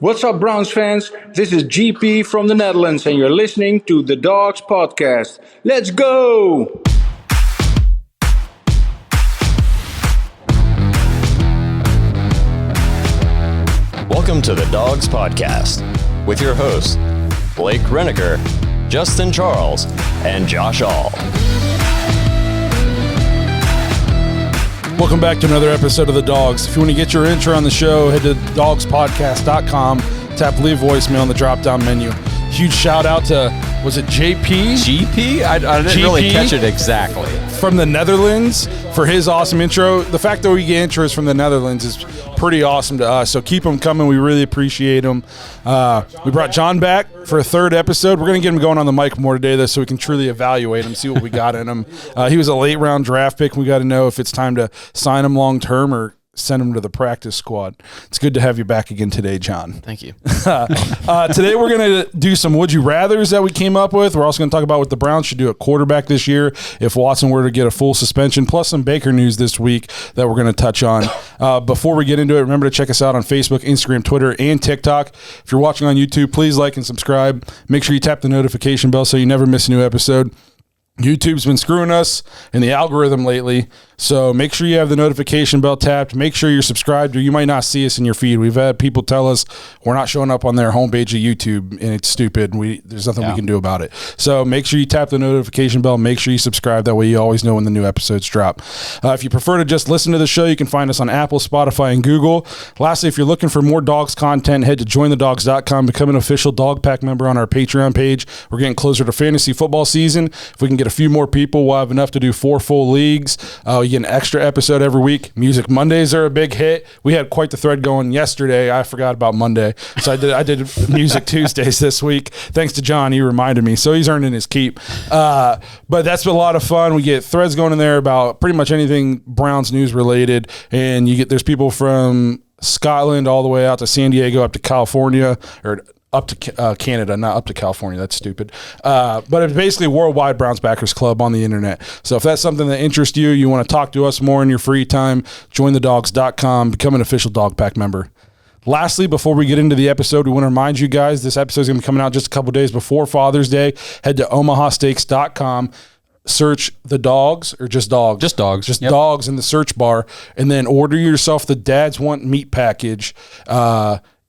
What's up, Browns fans? This is GP from the Netherlands, and you're listening to the Dawgs podcast. Let's go! Welcome to the Dawgs podcast with your hosts, Blake Reneker, Justin Charles, and Josh All. Welcome back to another episode of The Dawgs. If you want to get your intro on the show, head to dawgspodcast.com, tap leave voicemail on the drop-down menu. Huge shout-out to, was it JP? GP? I didn't really catch it exactly. From the Netherlands for his awesome intro. The fact that we get intros from the Netherlands is pretty awesome to us, so keep them coming. We really appreciate them. We brought John back for a third episode. We're going to get him going on the mic more today, though, so we can truly evaluate him, see what we got in him. He was a late-round draft pick. We got to know if it's time to sign him long-term or send him to the practice squad. It's good to have you back again today, John. Thank you. Today we're going to do some would you rathers that we came up with. We're also going to talk about what the Browns should do at quarterback this year if Watson were to get a full suspension, plus some Baker news this week that we're going to touch on. Before we get into it, remember to check us out on Facebook, Instagram, Twitter, and TikTok. If you're watching on YouTube, please like and subscribe. Make sure you tap the notification bell so you never miss a new episode. YouTube's been screwing us in the algorithm lately, so make sure you have the notification bell tapped. Make sure you're subscribed, or you might not see us in your feed. We've had people tell us we're not showing up on their homepage of YouTube, and it's stupid. There's nothing we can do about it. So make sure you tap the notification bell. Make sure you subscribe. That way you always know when the new episodes drop. If you prefer to just listen to the show, you can find us on Apple, Spotify, and Google. Lastly, if you're looking for more Dawgs content, head to jointhedawgs.com. Become an official Dog Pack member on our Patreon page. We're getting closer to fantasy football season. If we can get a few more people, we'll have enough to do 4 full leagues. You get an extra episode every week. Music Mondays are a big hit. We had quite the thread going yesterday. I forgot about Monday, so I did Music Tuesdays this week. Thanks to John, he reminded me, so he's earning his keep. But that's been a lot of fun. We get threads going in there about pretty much anything Browns news related, and there's people from Scotland all the way out to San Diego, up to California, or up to Canada, not up to California. That's stupid. But it's basically Worldwide Browns Backers Club on the internet. So if that's something that interests you, you want to talk to us more in your free time, jointhedawgs.com, become an official Dog Pack member. Lastly, before we get into the episode, we want to remind you guys this episode is going to be coming out just a couple days before Father's Day. Head to omahasteaks.com. Search the Dawgs, or just Dawgs? Just Dawgs. Just Dawgs in the search bar, and then order yourself the Dads Want Meat package.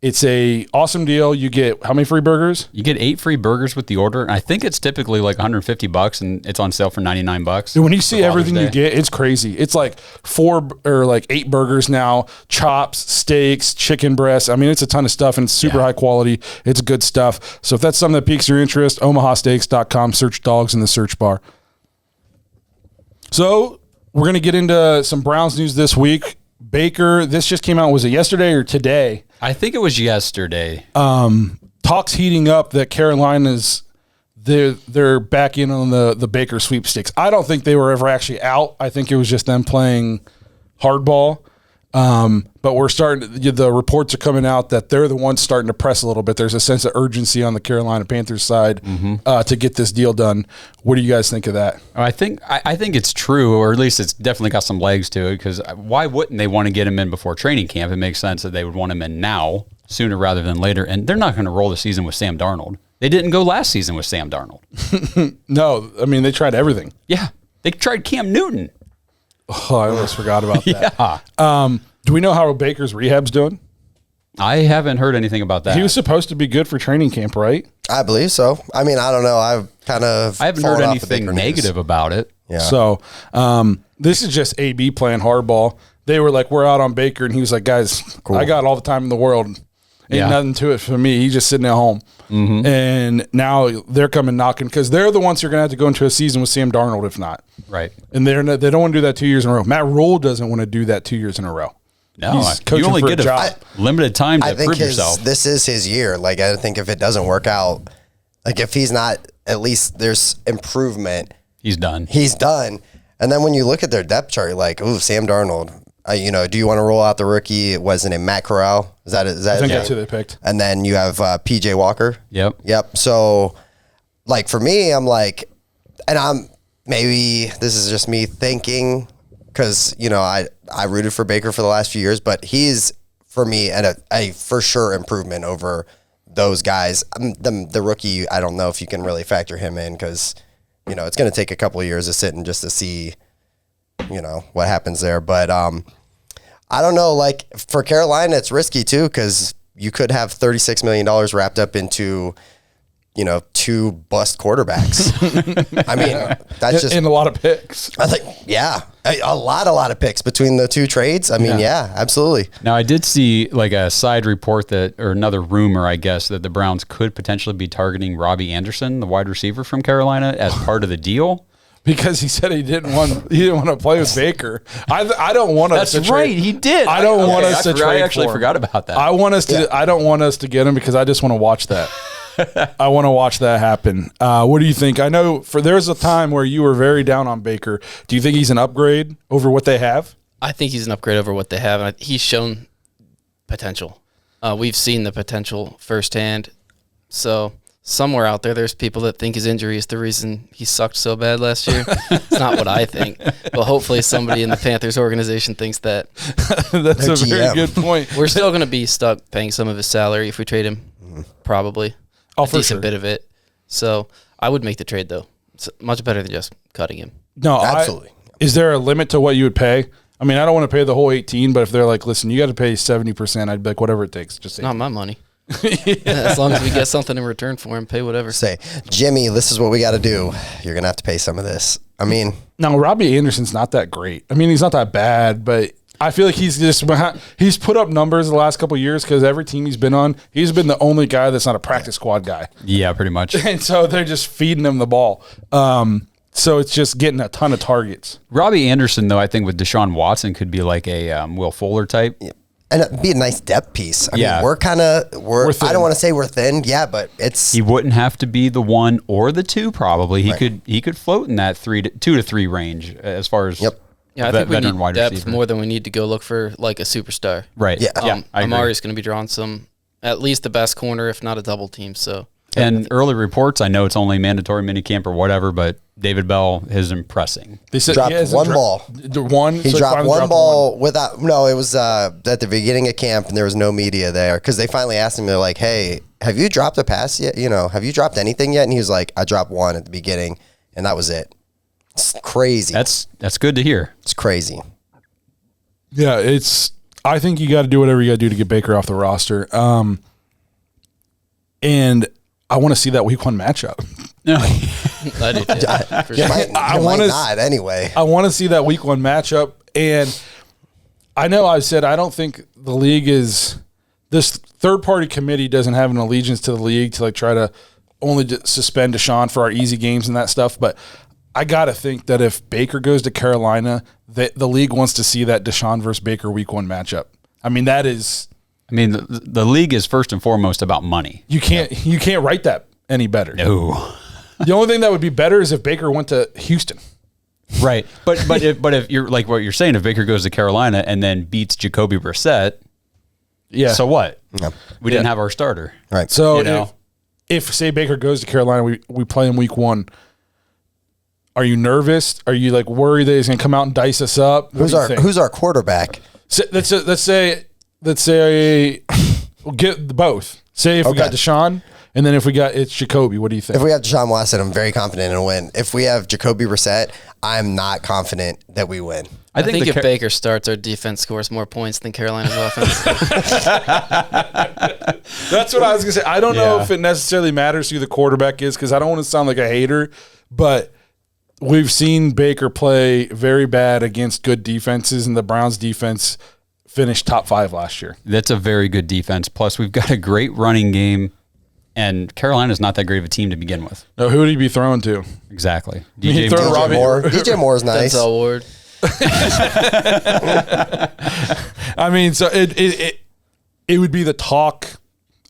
It's a awesome deal. You get how many free burgers? You get 8 free burgers with the order. And I think it's typically like $150, and it's on sale for $99. Dude, when you see everything you get, it's crazy. It's like 4 or like 8 burgers now, chops, steaks, chicken breasts. I mean, it's a ton of stuff, and it's super high quality. It's good stuff. So if that's something that piques your interest, omahasteaks.com, search Dawgs in the search bar. So we're going to get into some Browns news this week. Baker, this just came out, was it yesterday or today? I think it was yesterday. Talks heating up that Carolina's they're back in on the Baker sweepstakes. I don't think they were ever actually out. I think it was just them playing hardball. But the reports are coming out that they're the ones starting to press a little bit. There's a sense of urgency on the Carolina Panthers side to get this deal done. What do you guys think of that? I think it's true, or at least it's definitely got some legs to it, because why wouldn't they want to get him in before training camp? It makes sense that they would want him in now, sooner rather than later. And they're not going to roll the season with Sam Darnold. They didn't go last season with Sam Darnold. No, I mean, they tried everything. Yeah, they tried Cam Newton. Oh, I almost forgot about that. Yeah. Do we know how Baker's rehab's doing? I haven't heard anything about that. He was supposed to be good for training camp, right? I believe so. I mean, I don't know. I haven't heard anything negative about it. Yeah. So this is just AB playing hardball. They were like, we're out on Baker, and he was like, guys, cool. I got all the time in the world. Ain't nothing to it for me. He's just sitting at home. Mm-hmm. And now they're coming knocking, because they're the ones who are going to have to go into a season with Sam Darnold if not. Right. And they don't want to do that 2 years in a row. Matt Rule doesn't want to do that 2 years in a row. No, you only get a limited time to prove yourself. This is his year. Like, I think if it doesn't work out, like if he's not, at least there's improvement. He's done. And then when you look at their depth chart, you're like, ooh, Sam Darnold. Do you want to roll out the rookie? Wasn't it Matt Corral? Is that I think that's who they picked. And then you have PJ Walker. Yep. So, like, for me, I'm like, and maybe this is just me thinking, because I rooted for Baker for the last few years, but he's for me, and a for sure improvement over those guys. The rookie, I don't know if you can really factor him in because, it's going to take a couple of years of sitting just to see, what happens there. But I don't know. Like for Carolina, it's risky too because you could have $36 million wrapped up into, 2 bust quarterbacks. I mean, that's just in a lot of picks. I think, yeah, a lot of picks between the 2 trades. I mean, yeah, absolutely. Now, I did see like a side report or another rumor, I guess, that the Browns could potentially be targeting Robbie Anderson, the wide receiver from Carolina, as part of the deal. Because he said he didn't want to play with Baker. I don't want us. That's to right. trade. He did. I don't want us to trade. I actually for him. forgot about that. I want us to. I don't want us to get him because I just want to watch that. I want to watch that happen. What do you think? I know there's a time where you were very down on Baker. Do you think he's an upgrade over what they have? I think he's an upgrade over what they have, and he's shown potential. We've seen the potential firsthand. So somewhere out there's people that think his injury is the reason he sucked so bad last year. It's not what I think, but hopefully somebody in the Panthers organization thinks that. That's a very good point. We're still going to be stuck paying some of his salary if we trade him, probably. A decent bit of it. So I would make the trade, though. It's much better than just cutting him. No, absolutely. Is there a limit to what you would pay? I mean, I don't want to pay the whole 18, but if they're like, listen, you got to pay 70%, I'd be like, whatever it takes. Just say not my money. As long as we get something in return for him, pay whatever. Say, Jimmy, this is what we got to do. You're going to have to pay some of this. I mean, now Robbie Anderson's not that great. I mean, he's not that bad, but I feel like he's put up numbers the last couple of years because every team he's been on, he's been the only guy that's not a practice squad guy. Yeah, pretty much. And so they're just feeding him the ball. So it's just getting a ton of targets. Robbie Anderson, though, I think with Deshaun Watson could be like a Will Fuller type. Yeah. And it'd be a nice depth piece. I mean, we're I don't want to say we're thin, but he wouldn't have to be the 1 or the 2. Probably he could float in that 2 to 3 range as far as Yeah, I think we need depth more than we need to go look for like a superstar. Right. Yeah. Amari's going to be drawing at least the best corner, if not a double team. So. And early reports, I know it's only mandatory minicamp or whatever, but David Bell is impressing. They said dropped one ball. He dropped one ball without. No, it was at the beginning of camp, and there was no media there because they finally asked him. They're like, "Hey, have you dropped a pass yet? Have you dropped anything yet?" And he was like, "I dropped one at the beginning, and that was it." It's crazy. That's good to hear. It's crazy. Yeah, I think you got to do whatever you got to do to get Baker off the roster. And I want to see that week 1 matchup. No, I do too. You might not anyway. I want to see that week 1 matchup. And I know I've said I don't think the league this third-party committee doesn't have an allegiance to the league to like try to only suspend Deshaun for our easy games and that stuff. But I got to think that if Baker goes to Carolina, the league wants to see that Deshaun versus Baker week 1 matchup. I mean, that is... I mean, the league is first and foremost about money. You can't write that any better. No. The only thing that would be better is if Baker went to Houston. Right. But if you're like what you're saying, if Baker goes to Carolina and then beats Jacoby Brissett, so what? Yeah. We didn't have our starter. Right. So if say Baker goes to Carolina, we play him week 1. Are you nervous? Are you like worried that he's going to come out and dice us up? Who's our quarterback? So, let's say we'll get both. Say if we got Deshaun, and then if it's Jacoby, what do you think? If we have Deshaun Watson, I'm very confident in a win. If we have Jacoby Brissett, I'm not confident that we win. I think if Baker starts, our defense scores more points than Carolina's offense. That's what I was going to say. I don't know if it necessarily matters who the quarterback is because I don't want to sound like a hater, but we've seen Baker play very bad against good defenses, and the Browns defense finished top 5 last year. That's a very good defense. Plus, we've got a great running game, and Carolina's not that great of a team to begin with. No, who would he be throwing to? Exactly. DJ Moore. DJ Moore's nice. Denzel Ward. I mean, so it would be the talk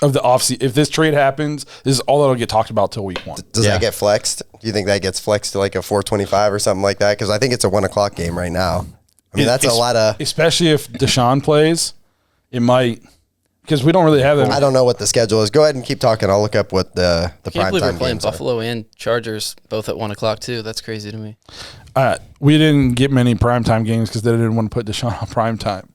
of the offseason. If this trade happens, this is all that'll get talked about till week 1. Does that get flexed? Do you think that gets flexed to like a 425 or something like that? Because I think it's a 1 o'clock game right now. I mean, that's a lot of... Especially if Deshaun plays, it might... Because we don't really have that. I don't know what the schedule is. Go ahead and keep talking. I'll look up what the prime time games are. I can't believe we're playing Buffalo and Chargers both at 1 o'clock too. That's crazy to me. We didn't get many primetime games because they didn't want to put Deshaun on primetime.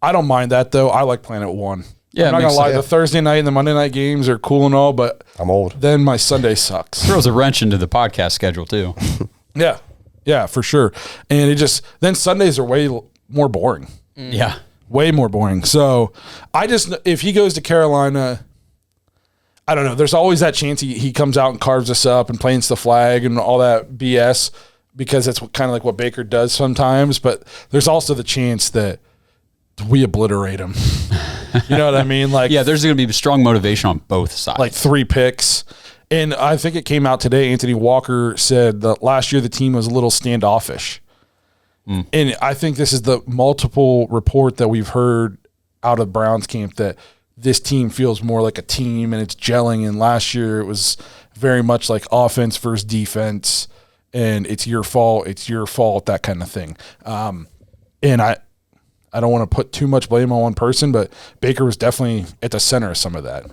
I don't mind that though. I like playing at 1. Yeah, I'm not it gonna makes lie. sense. The Thursday night and the Monday night games are cool and all, but I'm old. then my Sunday sucks. Throws a wrench into the podcast schedule too. Yeah, for sure. And it just then Sundays are way more boring. Yeah. Way more boring. So if he goes to Carolina, I don't know. There's always that chance he comes out and carves us up and plants the flag and all that BS because that's kind of like what Baker does sometimes. But there's also the chance that we obliterate him. You know what I mean? Like, Yeah, there's going to be strong motivation on both sides. like 3 picks. And I think it came out today. Anthony Walker said that last year the team was a little standoffish. And I think this is the multiple report that we've heard out of Browns camp that this team feels more like a team and it's gelling. And last year it was very much like offense versus defense and it's your fault, that kind of thing. And I don't want to put too much blame on one person, but Baker was definitely at the center of some of that.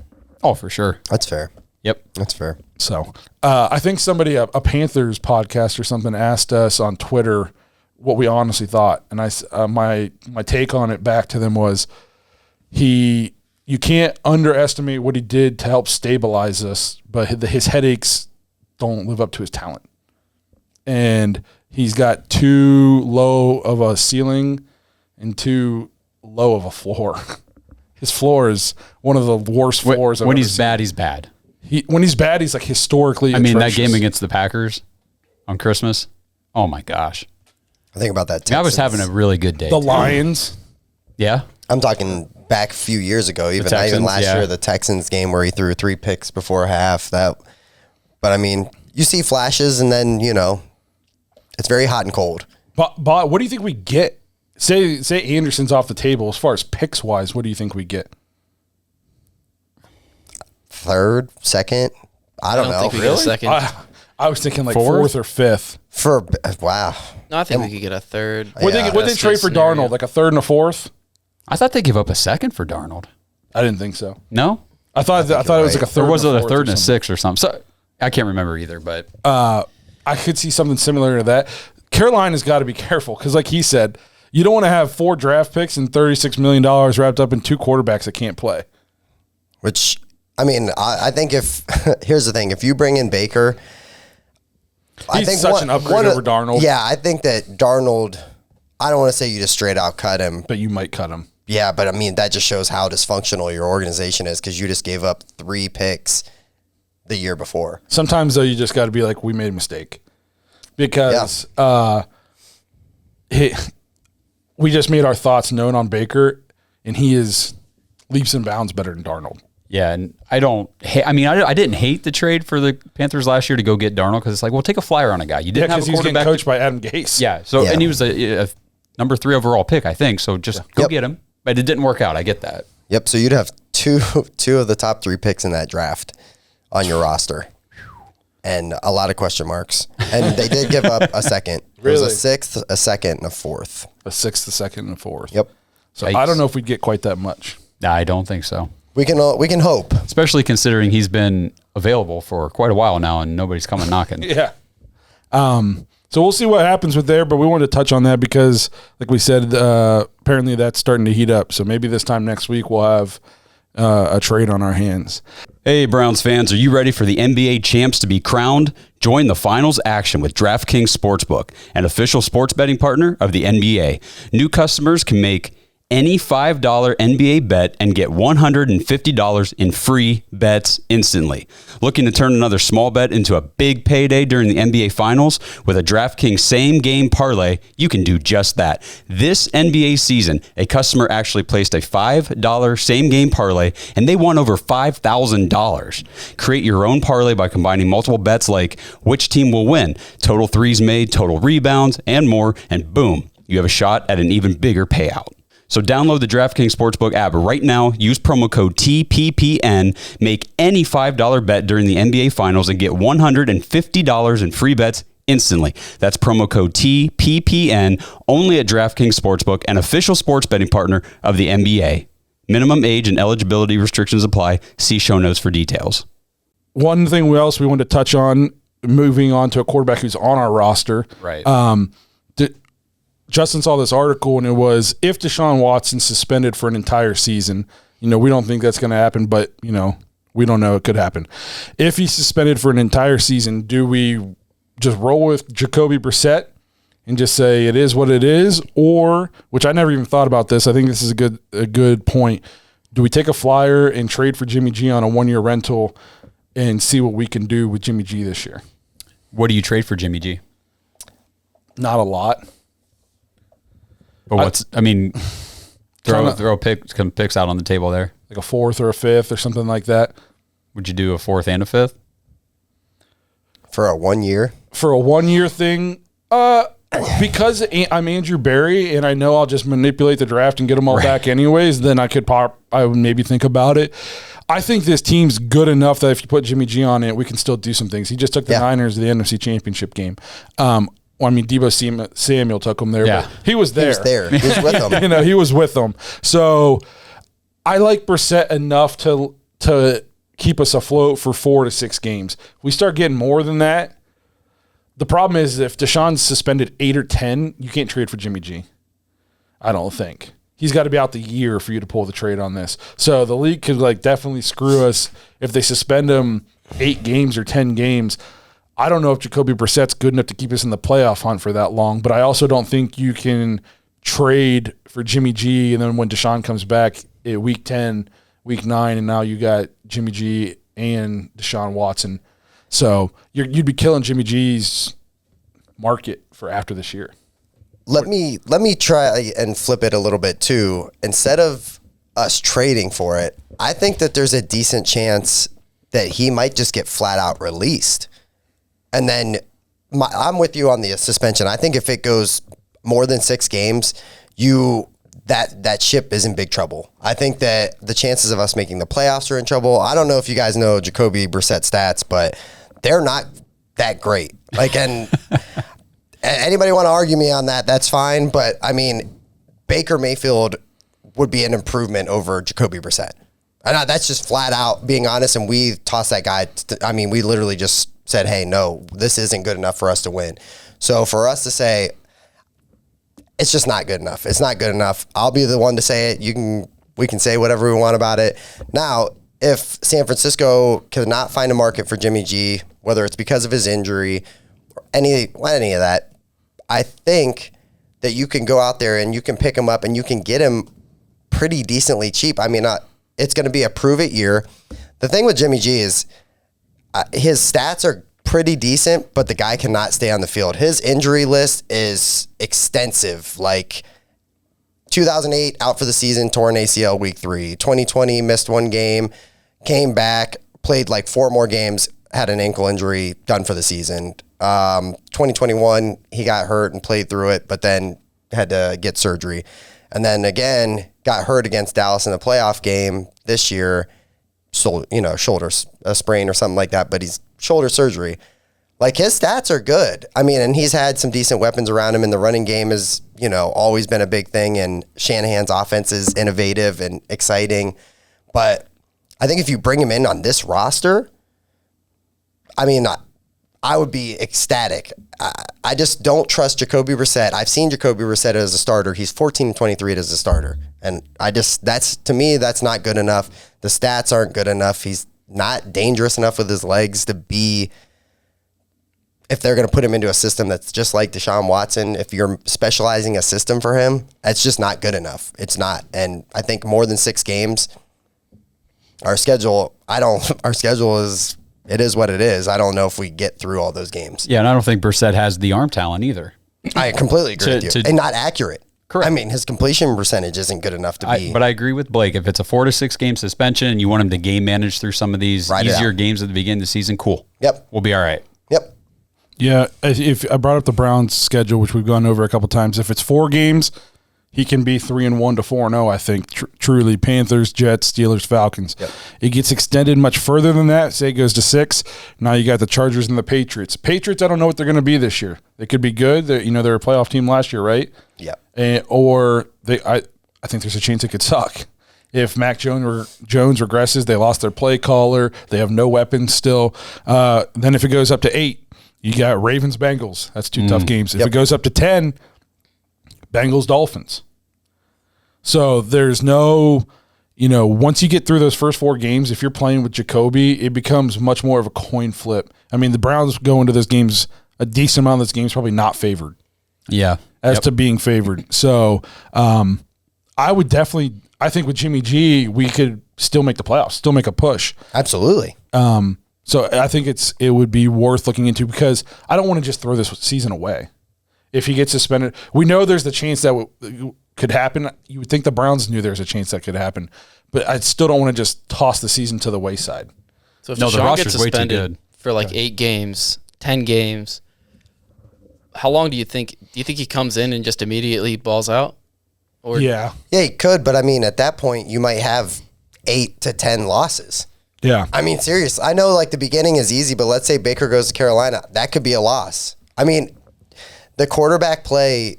Oh, for sure. That's fair. Yep. That's fair. So I think somebody, a Panthers podcast or something, asked us on Twitter what we honestly thought, and my take on it back to them was you can't underestimate what he did to help stabilize us, but his headaches don't live up to his talent, and he's got too low of a ceiling and too low of a floor. His floor is one of the worst floors. When he's bad, he's bad. When he's bad, he's like historically. I mean, that atrocious. game against the Packers on Christmas. Oh my gosh. I think about that. I mean, I was having a really good day. The Lions. Yeah. I'm talking back a few years ago, not even Texans, last year, the Texans game where he threw 3 picks before half. But I mean, you see flashes and then, it's very hot and cold. But what do you think we get? Say Anderson's off the table as far as picks wise. What do you think we get? 3rd, 2nd? I don't know. think we get a second. I was thinking like 4th? 4th or 5th. Wow. No, I think we could get a 3rd. What they Best trade case for scenario. Darnold? Like a 3rd and a 4th? I thought they gave up a 2nd for Darnold. I didn't think so. No? I thought it was like a 3rd. Or was it a and 3rd and a fourth or 6th or something? So I can't remember either, but I could see something similar to that. Carolina's got to be careful because, like he said, you don't want to have 4 draft picks and $36 million wrapped up in 2 quarterbacks that can't play. Which, I mean, I think here's the thing. If you bring in Baker, I think such an upgrade over Darnold. Yeah, I think that Darnold, I don't want to say you just straight out cut him. But you might cut him. Yeah, but I mean, that just shows how dysfunctional your organization is because you just gave up 3 picks the year before. Sometimes, though, you just got to be like, we made a mistake. Because we just made our thoughts known on Baker, and he is leaps and bounds better than Darnold. yeah, and I didn't hate the trade for the Panthers last year to go get Darnold because it's like, well, take a flyer on a guy. You didn't have a Because he's getting quarterback. coached by Adam Gase. Yeah, so and he was a number 3 overall pick, I think. So just go get him. But it didn't work out. I get that. Yep, so you'd have two of the top 3 picks in that draft on your roster. And a lot of question marks. And they did give up a second. Really? It was a 6th, a 2nd, and a 4th. A 6th, a 2nd, and a 4th. Yep. So I don't know if we'd get quite that much. Nah, I don't think so. We can hope. Especially considering he's been available for quite a while now and nobody's coming knocking. Yeah. So we'll see what happens with there, but we wanted to touch on that because, like we said, apparently that's starting to heat up. So maybe this time next week we'll have a trade on our hands. Hey, Browns fans, are you ready for the NBA champs to be crowned? Join the finals action with DraftKings Sportsbook, an official sports betting partner of the NBA. New customers can make any $5 NBA bet and get $150 in free bets instantly. Looking to turn another small bet into a big payday during the NBA Finals? With a DraftKings same-game parlay, you can do just that. This NBA season, a customer actually placed a $5 same-game parlay, and they won over $5,000. Create your own parlay by combining multiple bets like which team will win, total threes made, total rebounds, and more, and boom, you have a shot at an even bigger payout. So download the DraftKings Sportsbook app right now, use promo code TPPN, make any $5 bet during the NBA Finals and get $150 in free bets instantly. That's promo code TPPN, only at DraftKings Sportsbook, an official sports betting partner of the NBA. Minimum age and eligibility restrictions apply. See show notes for details. One thing we wanted to touch on, moving on to a quarterback who's on our roster. Right. Justin saw this article, and it was, if Deshaun Watson suspended for an entire season, we don't think that's going to happen, but, we don't know. It could happen. If he's suspended for an entire season, do we just roll with Jacoby Brissett and just say it is what it is? Or, which I never even thought about this, I think this is a good point, do we take a flyer and trade for Jimmy G on a 1-year rental and see what we can do with Jimmy G this year? What do you trade for Jimmy G? Not a lot. But throw picks out on the table there. Like a 4th or a 5th or something like that. Would you do a 4th and a 5th? For a 1 year? For a 1-year thing, because I'm Andrew Berry and I know I'll just manipulate the draft and get them all back anyways, then I would maybe think about it. I think this team's good enough that if you put Jimmy G on it, we can still do some things. He just took the Niners to the NFC Championship game. Debo Samuel took him there, but he was there. He was with them. He was with them. So I like Brissett enough to keep us afloat for 4 to 6 games. If we start getting more than that, the problem is if Deshaun's suspended 8 or 10, you can't trade for Jimmy G. I don't think. He's got to be out the year for you to pull the trade on this. So the league could definitely screw us if they suspend him 8 games or 10 games. I don't know if Jacoby Brissett's good enough to keep us in the playoff hunt for that long, but I also don't think you can trade for Jimmy G and then when Deshaun comes back at week 10, week 9, and now you got Jimmy G and Deshaun Watson. So you'd be killing Jimmy G's market for after this year. Let me try and flip it a little bit too. Instead of us trading for it, I think that there's a decent chance that he might just get flat out released. And then I'm with you on the suspension. I think if it goes more than 6 games, that ship is in big trouble. I think that the chances of us making the playoffs are in trouble. I don't know if you guys know Jacoby Brissett stats, but they're not that great. And anybody want to argue me on that, that's fine. But, Baker Mayfield would be an improvement over Jacoby Brissett. And that's just flat out being honest, and we tossed that guy. We literally just said, hey, no, this isn't good enough for us to win. So for us to say, it's just not good enough. It's not good enough. I'll be the one to say it. We can say whatever we want about it. Now, if San Francisco cannot find a market for Jimmy G, whether it's because of his injury or any of that, I think that you can go out there and you can pick him up and you can get him pretty decently cheap. It's going to be a prove-it year. The thing with Jimmy G is his stats are pretty decent, but the guy cannot stay on the field. His injury list is extensive. 2008, out for the season, torn ACL week 3. 2020, missed 1 game, came back, played 4 more games, had an ankle injury, done for the season. 2021, he got hurt and played through it, but then had to get surgery. And then again, got hurt against Dallas in the playoff game this year, shoulder sprain or something like that, but he's shoulder surgery. His stats are good. And he's had some decent weapons around him, and the running game has, always been a big thing, and Shanahan's offense is innovative and exciting. But I think if you bring him in on this roster, I would be ecstatic. I just don't trust Jacoby Brissett. I've seen Jacoby Brissett as a starter. He's 14-23 as a starter. And to me, that's not good enough. The stats aren't good enough. He's not dangerous enough with his legs to be, if they're going to put him into a system that's just like Deshaun Watson, if you're specializing a system for him, that's just not good enough. It's not. And I think more than 6 games, our schedule is, it is what it is. I don't know if we get through all those games. Yeah, and I don't think Brissett has the arm talent either. I completely agree with you. And not accurate. Correct. His completion percentage isn't good enough to be. But I agree with Blake. If it's a 4 to 6 game suspension and you want him to game manage through some of these easier games at the beginning of the season, cool. Yep. We'll be all right. Yep. Yeah, if I brought up the Browns' schedule, which we've gone over a couple times. If it's 4 games, he can be 3-1 to 4-0. I think truly Panthers, Jets, Steelers, Falcons. Yep. It gets extended much further than that. Say it goes to 6. Now you got the Chargers and the Patriots. Patriots, I don't know what they're going to be this year. They could be good. They're a playoff team last year, right? Yep. I think there's a chance it could suck. If Mac Jones regresses, they lost their play caller. They have no weapons still. Then if it goes up to 8, you got Ravens, Bengals. That's 2 tough games. If it goes up to 10, Bengals, Dolphins. So there's no, once you get through those first 4 games, if you're playing with Jacoby, it becomes much more of a coin flip. I mean, the Browns go into those games, a decent amount of those games probably not favored. Yeah. As to being favored. So I think with Jimmy G, we could still make the playoffs, still make a push. Absolutely. So I think it would be worth looking into because I don't want to just throw this season away. If he gets suspended, we know there's the chance that could happen. You would think the Browns knew there's a chance that could happen, but I still don't want to just toss the season to the wayside. So if the Deshaun roster's gets way too suspended good. for like 8 games, 10 games, how long do you think he comes in and just immediately balls out? Or Yeah, Yeah, he could, but I mean, at that point, you might have 8 to 10 losses. yeah. I mean, serious. I know like the beginning is easy, but let's say Baker goes to Carolina. That could be a loss. I mean, the quarterback play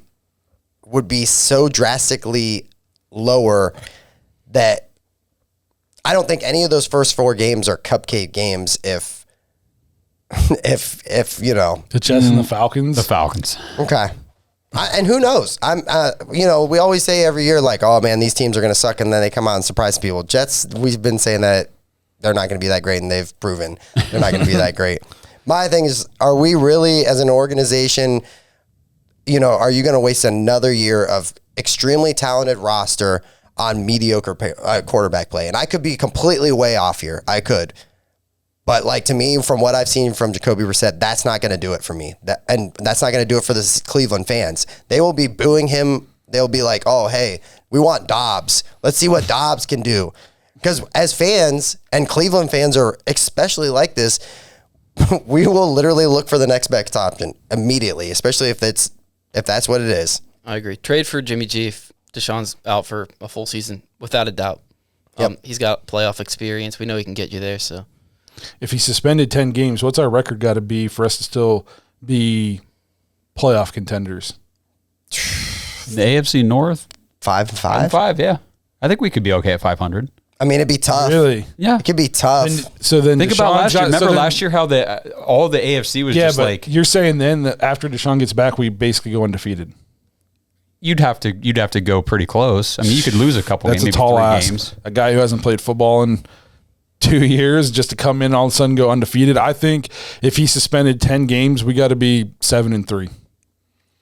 would be so drastically lower that I don't think any of those first 4 games are cupcake games if The Jets and the Falcons. The Falcons. Okay. And who knows? We always say every year, like, oh man, these teams are going to suck, and then they come out and surprise people. Jets, we've been saying that they're not going to be that great, and they've proven they're not going to be that great. My thing is, are we really, as an organization, are you going to waste another year of extremely talented roster on mediocre quarterback play? And I could be completely way off here. I could. But like to me, from what I've seen from Jacoby Brissett, that's not going to do it for me. And that's not going to do it for the Cleveland fans. They will be booing him. They'll be like, oh, hey, we want Dobbs. Let's see what Dobbs can do. Because as fans, and Cleveland fans are especially like this, we will literally look for the next best option immediately, especially if that's what it is. I agree. Trade for Jimmy G if Deshaun's out for a full season, without a doubt. Yep. He's got playoff experience. We know he can get you there. So If he suspended 10 games, what's our record got to be for us to still be playoff contenders? The AFC North, 5-5. 5, yeah. I think we could be okay at 500. I mean, it'd be tough. Really? Yeah. It could be tough. So then Think about Deshaun last year. got- Remember so then- last year how all the AFC was just but like you're saying then that after Deshaun gets back, we basically go undefeated. you'd have to go pretty close. I mean, you could lose a couple That's games, a maybe tall 3 ask. games. A guy who hasn't played football in 2 years just to come in all of a sudden go undefeated. I think if he suspended 10 games, we got to be 7-3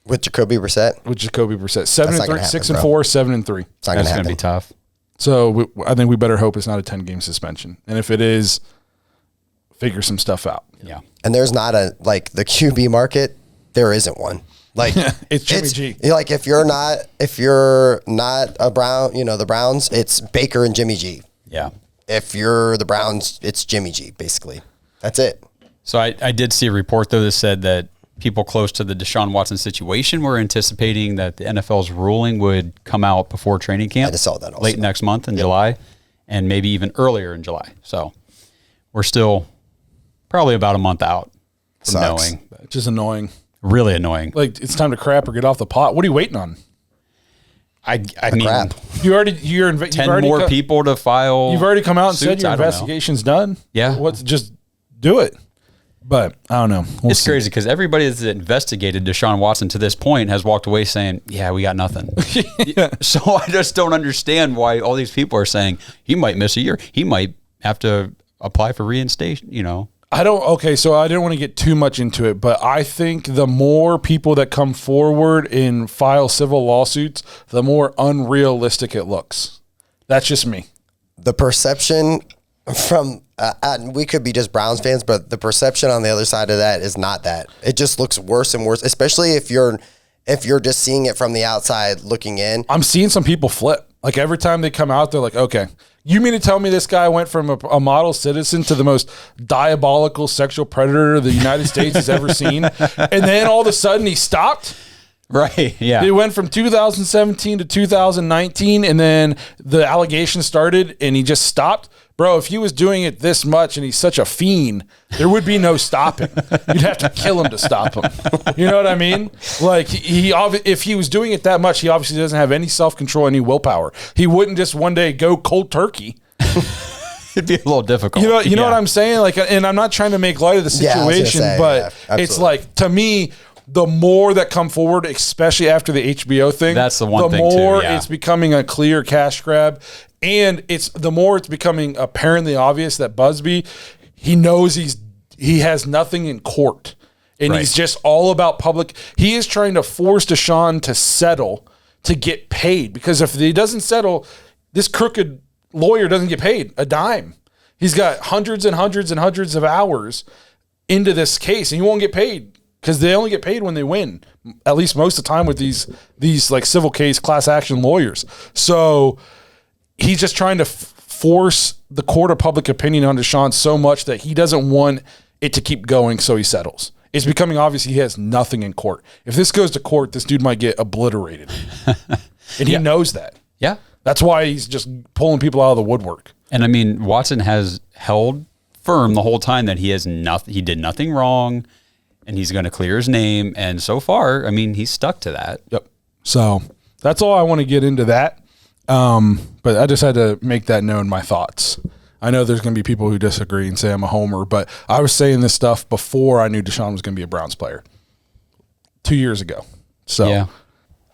With Jacoby Brissett, with Jacoby Brissett. 7-3, not gonna happen, 6-4, 7-3. it's not going That's to going to happen. be tough. So I think we better hope it's not a 10-game suspension. And if it is, figure some stuff out. Yeah. And there's not the QB market, there isn't one. Like It's Jimmy G. Like if you're not a Brown, the Browns, it's Baker and Jimmy G. Yeah. If you're the Browns, it's Jimmy G, basically. That's it. So I did see a report, though, that said that people close to the Deshaun Watson situation were anticipating that the NFL's ruling would come out before training camp. I just saw that also. Late next month in July, and maybe even earlier in July. So we're still probably about a month out from Sucks. knowing. Which is annoying. Really annoying. Like, it's time to crap or get off the pot. What are you waiting on? I mean, Crap. You're 10 more people to file. You've already come out and said suits? your I don't know. investigation's done. Yeah. Just do it. But I don't know. We'll It's see. crazy because everybody that's investigated Deshaun Watson to this point has walked away saying, yeah, we got nothing. So I just don't understand why all these people are saying he might miss a year. He might have to apply for reinstation, So I didn't want to get too much into it, but I think the more people that come forward and file civil lawsuits, the more unrealistic it looks. That's just me. The perception from and we could be just Browns fans, but the perception on the other side of that is not that. It just looks worse and worse, especially if you're just seeing it from the outside looking in. I'm seeing some people flip. Like every time they come out, they're like, okay, you mean to tell me this guy went from a model citizen to the most diabolical sexual predator the United States has ever seen? And then all of a sudden he stopped? Right. Yeah. It went from 2017 to 2019, and then the allegation started, and he just stopped. Bro, if he was doing it this much and he's such a fiend, there would be no stopping. You'd have to kill him to stop him. You know what I mean? Like, if he was doing it that much, he obviously doesn't have any self-control, any willpower. He wouldn't just one day go cold turkey. It'd be a little difficult. You know what I'm saying? Like, and I'm not trying to make light of the Yeah, I was gonna situation, say, but yeah, it's absolutely. like, to me, the more that come forward, especially after the HBO thing, That's the one the thing, too, more yeah. it's becoming a clear cash grab. And the more it's becoming apparently obvious that Busby, he knows he has nothing in court. And he's just all about public. He is trying to force Deshaun to settle to get paid. Because if he doesn't settle, this crooked lawyer doesn't get paid a dime. He's got hundreds and hundreds and hundreds of hours into this case, and he won't get paid because they only get paid when they win, at least most of the time with these like civil case class action lawyers. So he's just trying to force the court of public opinion on Deshaun so much that he doesn't want it to keep going, so he settles. It's becoming obvious he has nothing in court. If this goes to court, this dude might get obliterated. And he knows that. Yeah. That's why he's just pulling people out of the woodwork. And I mean, Watson has held firm the whole time that he did nothing wrong and he's going to clear his name. And so far, I mean, he's stuck to that. Yep. So that's all I want to get into that. But I just had to make that known, my thoughts. I know there's going to be people who disagree and say I'm a homer, but I was saying this stuff before I knew Deshaun was going to be a Browns player 2 years ago. So, yeah.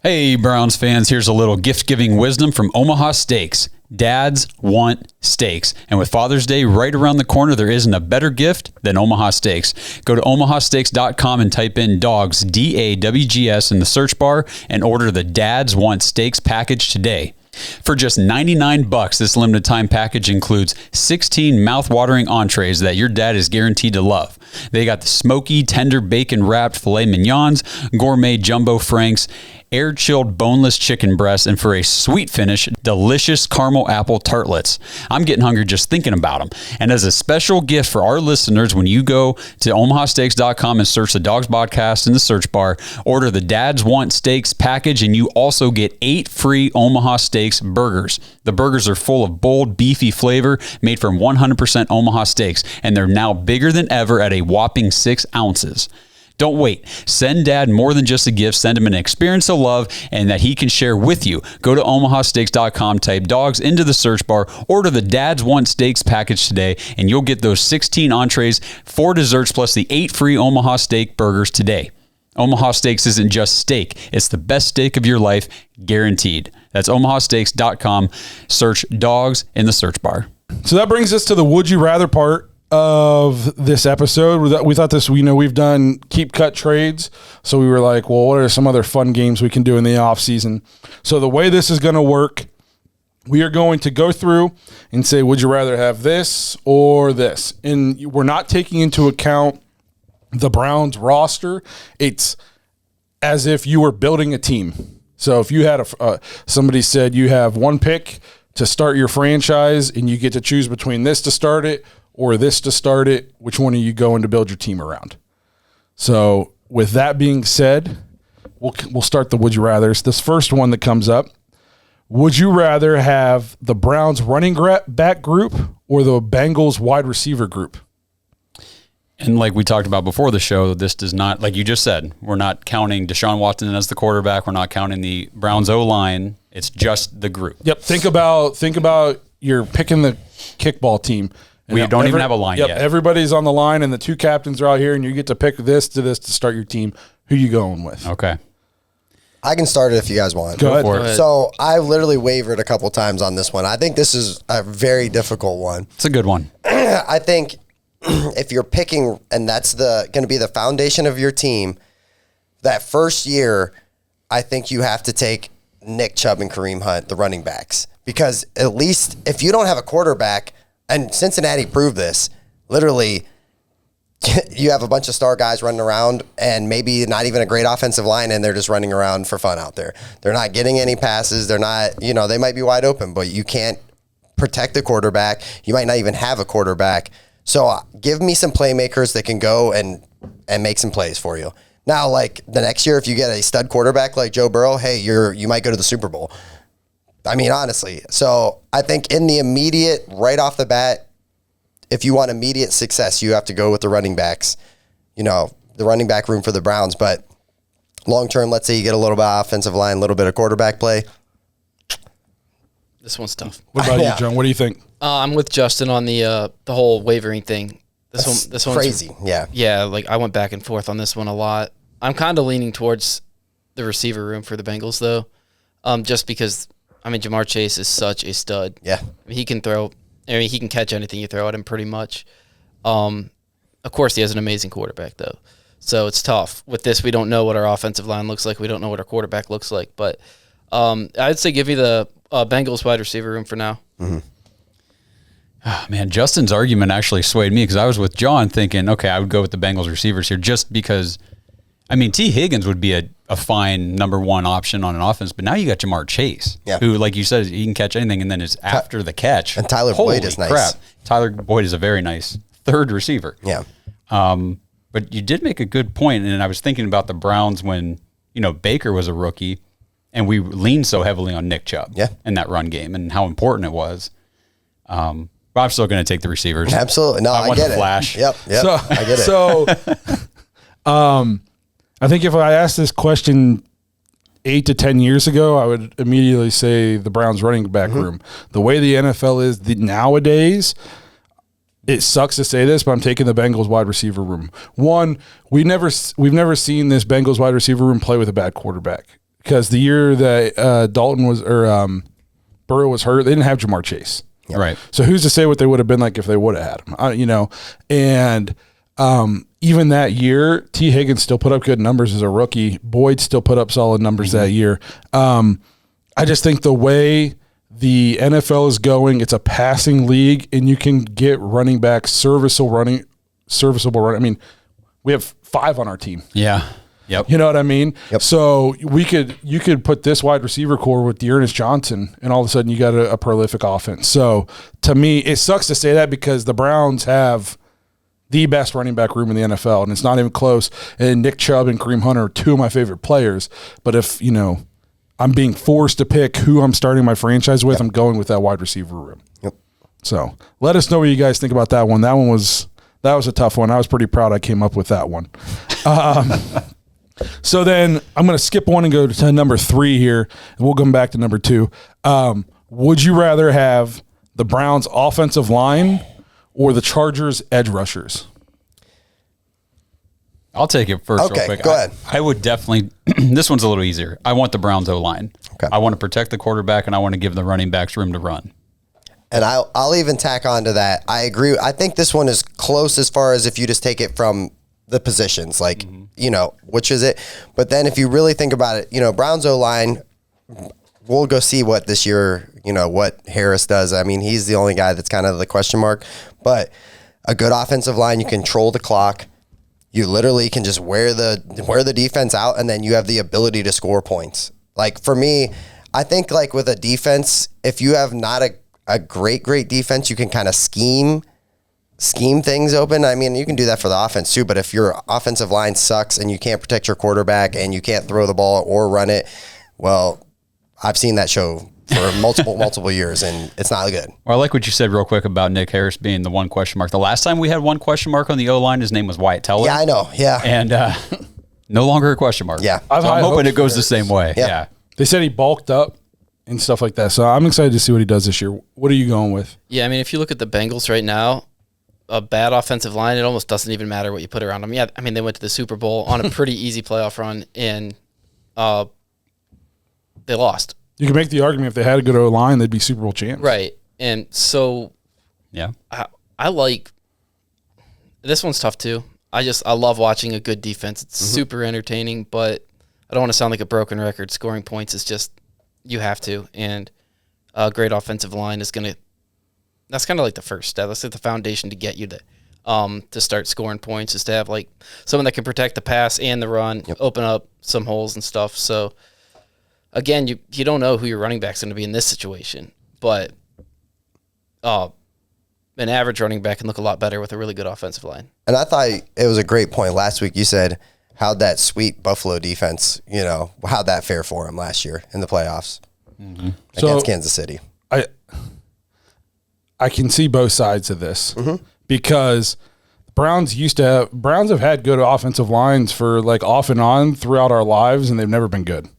Hey, Browns fans, here's a little gift-giving wisdom from Omaha Steaks. Dads want steaks. And with Father's Day right around the corner, there isn't a better gift than Omaha Steaks. Go to omahasteaks.com and type in Dawgs, DAWGS, in the search bar and order the Dads Want Steaks package today. For just $99, this limited time package includes 16 mouth-watering entrees that your dad is guaranteed to love. They got the smoky, tender bacon-wrapped filet mignons, gourmet jumbo franks, air-chilled boneless chicken breasts, and for a sweet finish, delicious caramel apple tartlets. I'm getting hungry just thinking about them. And as a special gift for our listeners, when you go to omahasteaks.com and search the Dawgs Podcast in the search bar, order the Dads Want Steaks package, and you also get 8 free Omaha Steaks burgers. The burgers are full of bold, beefy flavor made from 100% Omaha steaks, and they're now bigger than ever at a whopping 6 ounces. Don't wait. Send Dad more than just a gift. Send him an experience of love and that he can share with you. Go to omahasteaks.com, type Dawgs into the search bar, order the Dads Want Steaks package today, and you'll get those 16 entrees, 4 desserts, plus the 8 free Omaha Steak burgers today. Omaha Steaks isn't just steak. It's the best steak of your life, guaranteed. That's omahasteaks.com. Search Dawgs in the search bar. So that brings us to the would you rather part of this episode. We thought this, we've done keep cut trades. So we were like, well, what are some other fun games we can do in the off season? So the way this is going to work, we are going to go through and say, would you rather have this or this? And we're not taking into account the Browns roster. It's as if you were building a team. So if you had somebody said you have one pick to start your franchise and you get to choose between this to start it or this to start it, which one are you going to build your team around? So with that being said, we'll start the would you rathers. This first one that comes up, would you rather have the Browns running back group or the Bengals wide receiver group? And like we talked about before the show, this does not, like you just said, we're not counting Deshaun Watson as the quarterback. We're not counting the Browns O-line. It's just the group. Yep. Think about you're picking the kickball team. We don't even have a line yet. Everybody's on the line, and the 2 captains are out here, and you get to pick this to start your team. Who you going with? Okay. I can start it if you guys want. Go ahead. for it. So I literally wavered a couple times on this one. I think this is a very difficult one. It's a good one. I think if you're picking, and that's going to be the foundation of your team, that first year, I think you have to take Nick Chubb and Kareem Hunt, the running backs, because at least if you don't have a quarterback, and Cincinnati proved this, literally, you have a bunch of star guys running around and maybe not even a great offensive line, and they're just running around for fun out there. They're not getting any passes. They're not, they might be wide open, but you can't protect the quarterback. You might not even have a quarterback. So give me some playmakers that can go and make some plays for you. Now, like the next year, if you get a stud quarterback like Joe Burrow, hey, you might go to the Super Bowl. I mean, honestly. So I think in the immediate, right off the bat, if you want immediate success, you have to go with the running backs, the running back room for the Browns. But long term, let's say you get a little bit of offensive line, a little bit of quarterback play. This one's tough. What about you, John? What do you think? I'm with Justin on the whole wavering thing. This one's crazy. Yeah. Yeah, like I went back and forth on this one a lot. I'm kind of leaning towards the receiver room for the Bengals, though, just because, I mean, Jamar Chase is such a stud. Yeah. I mean, he can throw. I mean, he can catch anything you throw at him pretty much. Of course, he has an amazing quarterback, though. So it's tough. With this, we don't know what our offensive line looks like. We don't know what our quarterback looks like. But I'd say give me the Bengals wide receiver room for now. Mm-hmm. Oh, man, Justin's argument actually swayed me because I was with John thinking, okay, I would go with the Bengals receivers here just because, I mean, T. Higgins would be a fine number one option on an offense, but now you got Jamar Chase, who, like you said, he can catch anything, and then it's after the catch. And Tyler Boyd is nice. Crap. Tyler Boyd is a very nice third receiver. Yeah. But you did make a good point, and I was thinking about the Browns when, Baker was a rookie, and we leaned so heavily on Nick Chubb in that run game and how important it was. But I'm still going to take the receivers. Absolutely. No, I want get the it. flash. Yep. So, I get it. So, I think if I asked this question 8 to 10 years ago, I would immediately say the Browns running back room. The way the NFL is nowadays, it sucks to say this, but I'm taking the Bengals wide receiver room. One, we've never seen this Bengals wide receiver room play with a bad quarterback, because the year that Burrow was hurt, they didn't have Jamar Chase. Right. So who's to say what they would have been like if they would have had him? And even that year, T. Higgins still put up good numbers as a rookie. Boyd still put up solid numbers that year. I just think the way the NFL is going, it's a passing league, and you can get running backs serviceable running. I mean, we have 5 on our team. Yeah. Yep. You know what I mean? Yep. So you could put this wide receiver core with Dearness Johnson, and all of a sudden you got a prolific offense. So to me, it sucks to say that because the Browns have the best running back room in the NFL, and it's not even close. And Nick Chubb and Kareem Hunt are 2 of my favorite players. But if, I'm being forced to pick who I'm starting my franchise with, I'm going with that wide receiver room. Yep. So let us know what you guys think about that one. That was a tough one. I was pretty proud I came up with that one. So then I'm going to skip one and go to number 3 here, and we'll come back to number 2. Would you rather have the Browns offensive line or the Chargers edge rushers? I'll take it first real quick. Go ahead. I would definitely – this one's a little easier. I want the Browns O-line. Okay. I want to protect the quarterback, and I want to give the running backs room to run. And I'll even tack on to that. I agree. I think this one is close as far as if you just take it from the positions, like, which is it. But then if you really think about it, Browns O-line, we'll go see what this year, what Harris does. I mean, he's the only guy that's kind of the question mark. But a good offensive line, you control the clock. You literally can just wear the defense out, and then you have the ability to score points. Like, for me, I think, like, with a defense, if you have not a great defense, you can kind of scheme things open. I mean, you can do that for the offense too, but if your offensive line sucks and you can't protect your quarterback and you can't throw the ball or run it, well, I've seen that show for multiple years, and it's not good. Well, I like what you said real quick about Nick Harris being the one question mark. The last time we had one question mark on the O-line, his name was Wyatt Teller. Yeah, I know. Yeah. And no longer a question mark. Yeah. So I'm hoping it goes the same way. Yeah. They said he bulked up and stuff like that. So I'm excited to see what he does this year. What are you going with? Yeah, I mean, if you look at the Bengals right now, a bad offensive line, it almost doesn't even matter what you put around them. Yeah, I mean, they went to the Super Bowl on a pretty easy playoff run, and they lost. You can make the argument if they had a good O-line, they'd be Super Bowl champs. Right. And so Yeah. I like – this one's tough too. I love watching a good defense. It's super entertaining, but I don't want to sound like a broken record. Scoring points is just – you have to. And a great offensive line is going to – that's kind of like the first step. That's like the foundation to get you to start scoring points, is to have like someone that can protect the pass and the run, open up some holes and stuff. So – again, you don't know who your running back's going to be in this situation, but an average running back can look a lot better with a really good offensive line. And I thought it was a great point last week. You said, how'd that sweet Buffalo defense, how'd that fare for him last year in the playoffs against Kansas City? I can see both sides of this because Browns have had good offensive lines for like off and on throughout our lives, and they've never been good.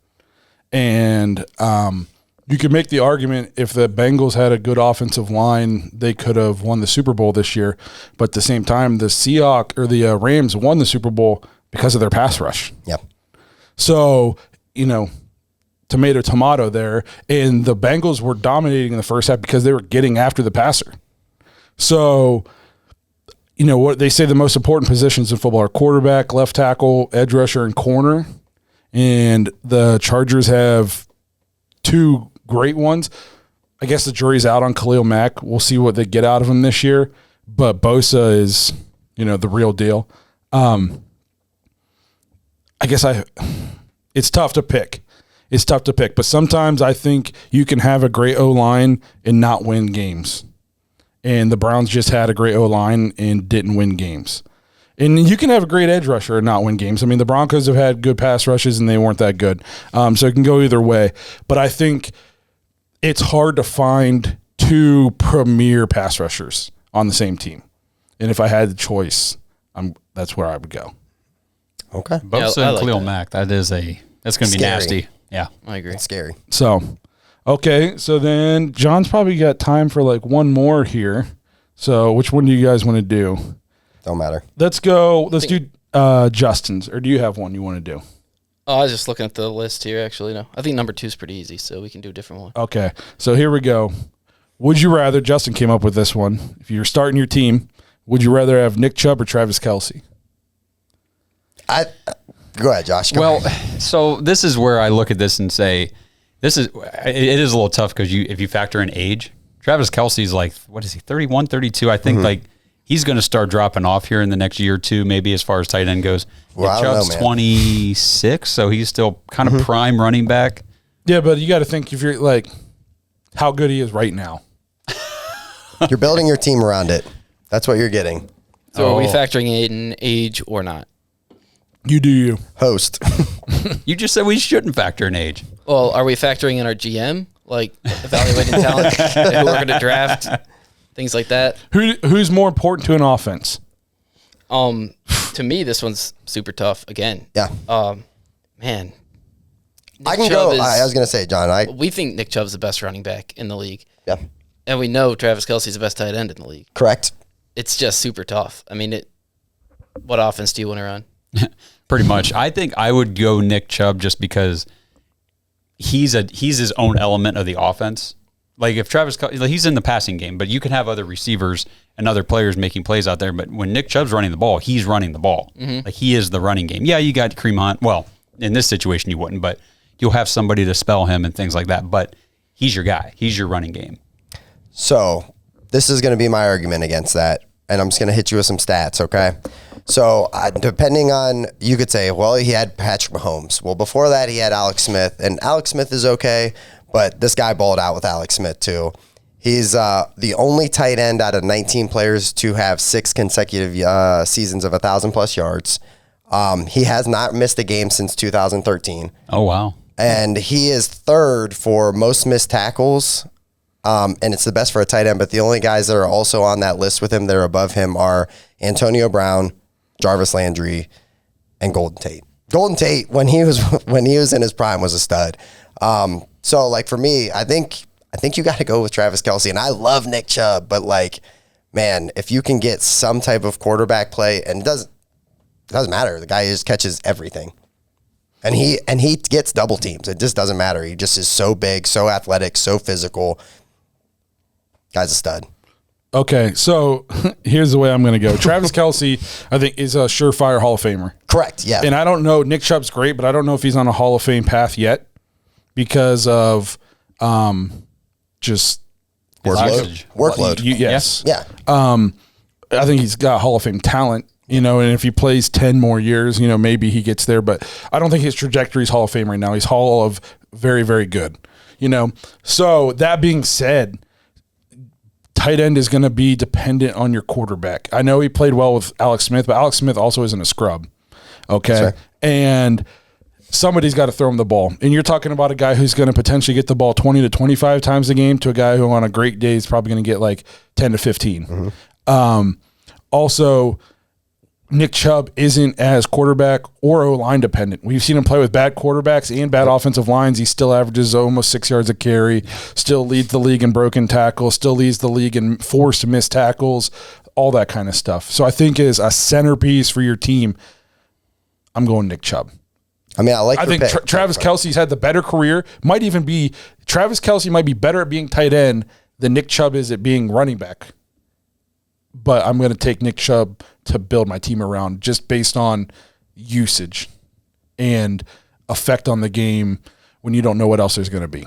And you could make the argument if the Bengals had a good offensive line, they could have won the Super Bowl this year. But at the same time, the Rams won the Super Bowl because of their pass rush. Yep. So, tomato there. And the Bengals were dominating in the first half because they were getting after the passer. So, what they say the most important positions in football are quarterback, left tackle, edge rusher, and corner. And the Chargers have 2 great ones. I guess the jury's out on Khalil Mack. We'll see what they get out of him this year. But Bosa is, the real deal. It's tough to pick. But sometimes I think you can have a great O-line and not win games. And the Browns just had a great O-line and didn't win games. And you can have a great edge rusher and not win games. I mean, the Broncos have had good pass rushes and they weren't that good. So it can go either way. But I think it's hard to find 2 premier pass rushers on the same team. And if I had the choice, that's where I would go. Okay. Bosa and Khalil Mack. That's going to be nasty. Yeah. I agree. It's scary. So, okay. So then John's probably got time for like one more here. So which one do you guys want to do? Don't matter. Let's go. Let's do Justin's. Or do you have one you want to do? Oh, I was just looking at the list here, actually. No, I think number 2 is pretty easy, so we can do a different one. Okay. So here we go. Would you rather, Justin came up with this one, if you're starting your team, would you rather have Nick Chubb or Travis Kelce? Go ahead, Josh. Well, so this is where I look at this and say, it is a little tough because if you factor in age, Travis Kelce's like, what is he, 31, 32? I think like he's going to start dropping off here in the next year or two, maybe as far as tight end goes. Well, Nick Chubb's 26, so he's still kind of prime running back. Yeah, but you got to think if you're like how good he is right now. You're building your team around it. That's what you're getting. So are we factoring in age or not? You do you. Host. You just said we shouldn't factor in age. Well, are we factoring in our GM, like evaluating talent, who we're going to draft, things like that? Who's more important to an offense? To me, this one's super tough. Again, Yeah. Man, I can go. I was going to say, John, we think Nick Chubb's the best running back in the league. Yeah. And we know Travis Kelce's the best tight end in the league. Correct. It's just super tough. I mean, what offense do you want to run? Pretty much. I think I would go Nick Chubb just because he's his own element of the offense. Like if Travis Kelce, he's in the passing game, but you can have other receivers and other players making plays out there. But when Nick Chubb's running the ball, he's running the ball. Like he is the running game. Yeah, you got Kareem Hunt. Well, in this situation you wouldn't, but you'll have somebody to spell him and things like that. But he's your guy. He's your running game. So this is going to be my argument against that, and I'm just going to hit you with some stats, okay? So depending on, you could say, well, he had Patrick Mahomes. Well, before that, he had Alex Smith, and Alex Smith is okay, but this guy balled out with Alex Smith too. He's the only tight end out of 19 players to have 6 consecutive seasons of 1,000-plus yards. He has not missed a game since 2013. Oh, wow. And he is 3rd for most missed tackles. And it's the best for a tight end, but the only guys that are also on that list with him, they're above him, are Antonio Brown, Jarvis Landry, and Golden Tate. Golden Tate, when he was in his prime, was a stud. So like for me, I think you got to go with Travis Kelce, and I love Nick Chubb, but like, man, if you can get some type of quarterback play, and it doesn't matter, the guy just catches everything. And he gets double teams. It just doesn't matter. He just is so big, so athletic, so physical. Guy's a stud. Okay, so here's the way I'm going to go. Travis Kelce, I think, is a surefire Hall of Famer. Correct, yeah. And I don't know, Nick Chubb's great, but I don't know if he's on a Hall of Fame path yet because of just Workload. Yes. Yeah. I think he's got Hall of Fame talent, and if he plays 10 more years, maybe he gets there, but I don't think his trajectory is Hall of Fame right now. He's Hall of very, very good, So that being said, tight end is going to be dependent on your quarterback. I know he played well with Alex Smith, but Alex Smith also isn't a scrub. Okay. Right. And somebody's got to throw him the ball. And you're talking about a guy who's going to potentially get the ball 20 to 25 times a game to a guy who on a great day is probably going to get like 10 to 15. Also, Nick Chubb isn't as quarterback or O-line dependent. We've seen him play with bad quarterbacks and bad offensive lines. He still averages almost 6 yards a carry, still leads the league in broken tackles, still leads the league in forced missed tackles, all that kind of stuff. So I think as a centerpiece for your team, I'm going Nick Chubb. I mean, I think Travis Kelce's had the better career. Travis Kelce might be better at being tight end than Nick Chubb is at being running back. But I'm going to take Nick Chubb to build my team around just based on usage and effect on the game when you don't know what else there's going to be.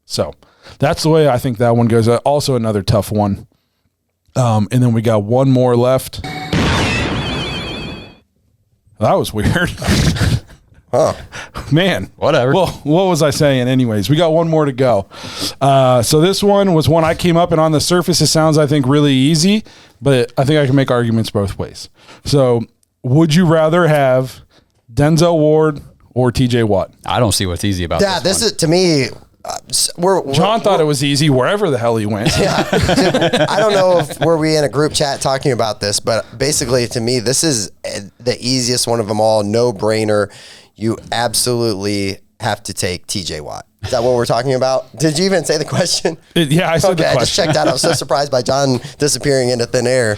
So that's the way I think that one goes. Also another tough one. And then we got one more left. That was weird. Huh. Man. Whatever. Well, what was I saying? Anyways, we got one more to go. So this one was one I came up, and on the surface, it sounds, I think, really easy, but I think I can make arguments both ways. So would you rather have Denzel Ward or TJ Watt? I don't see what's easy about Yeah, this is, to me, John thought it was easy wherever the hell he went. Yeah. I don't know if were we in a group chat talking about this, but basically to me, this is the easiest one of them all. No brainer. You absolutely have to take TJ Watt. Is that what we're talking about? Did you even say the question? Yeah, I said the question. I just checked out. I was so surprised by John disappearing into thin air.